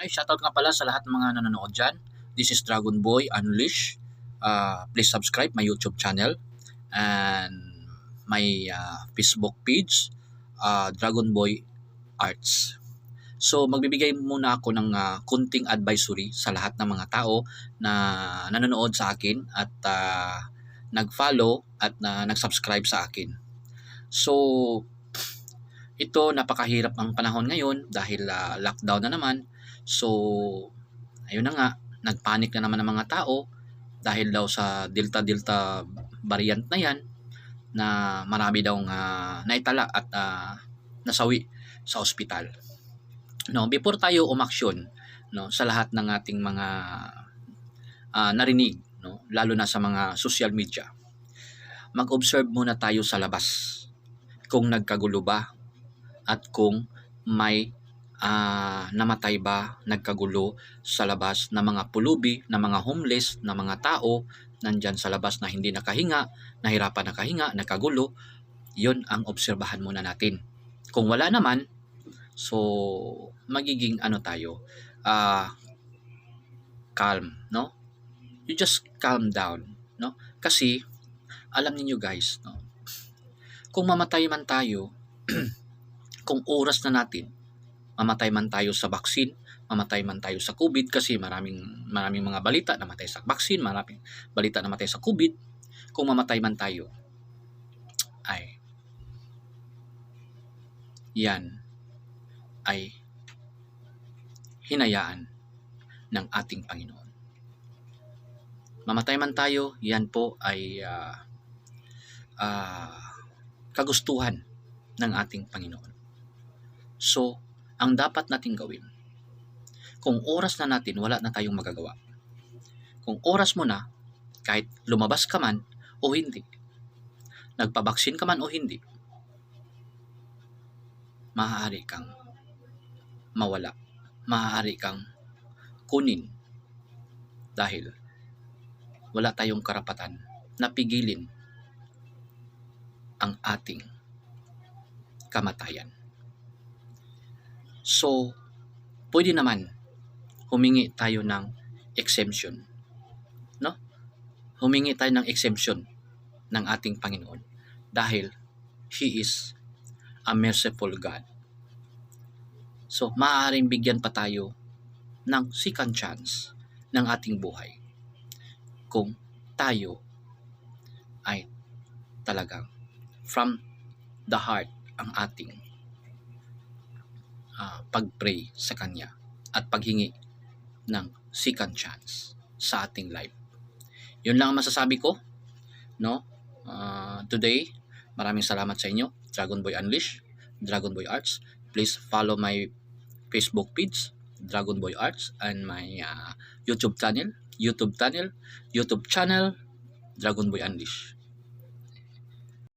Ay, shoutout nga pala sa lahat ng mga nanonood dyan. This is Dragon Boy Unleash. Please subscribe my YouTube channel and my Facebook page, Dragon Boy Arts. So magbibigay muna ako ng kunting advisory sa lahat ng mga tao na nanonood sa akin at nag-follow at nag-subscribe sa akin. So ito, napakahirap ang panahon ngayon dahil lockdown na naman. So ayun na nga, nagpanic na naman ang mga tao dahil daw sa Delta variant na yan na marami daw naitala at nasawi sa ospital. No, before tayo umaksyon, no, sa lahat ng ating mga narinig, no, lalo na sa mga social media, mag-observe muna tayo sa labas kung nagkagulo ba at kung may namatay ba, nagkagulo sa labas na mga pulubi, na mga homeless, na mga tao nandyan sa labas na hindi nakahinga, nahirapan nakahinga, nagkagulo. Yun ang obserbahan muna natin. Kung wala naman, so magiging tayo, calm, no? You just calm down, no? Kasi alam niyo guys, no, kung mamatay man tayo kung oras na natin, mamatay man tayo sa vaccine, mamatay man tayo sa COVID, kasi maraming mga balita na namatay sa vaccine, maraming balita na namatay sa COVID. Kung mamatay man tayo, ay yan ay hinayaan ng ating Panginoon. Mamatay man tayo, yan po ay kagustuhan ng ating Panginoon. So, ang dapat nating gawin, kung oras na natin wala na tayong magagawa, kung oras mo na, kahit lumabas ka man o hindi, nagpabaksin ka man o hindi, maaari kang mawala, maaari kang kunin dahil wala tayong karapatan na pigilin ang ating kamatayan. So, pwede naman humingi tayo ng exemption, no? Humingi tayo ng exemption ng ating Panginoon dahil He is a merciful God. So, maaaring bigyan pa tayo ng second chance ng ating buhay kung tayo ay talagang from the heart ang ating pag-pray sa Kanya at paghingi ng second chance sa ating life. Yun lang ang masasabi ko, no? Today, maraming salamat sa inyo. Dragon Boy Unleash, Dragon Boy Arts. Please follow my Facebook page, Dragon Boy Arts, and my YouTube channel, Dragon Boy Unleash.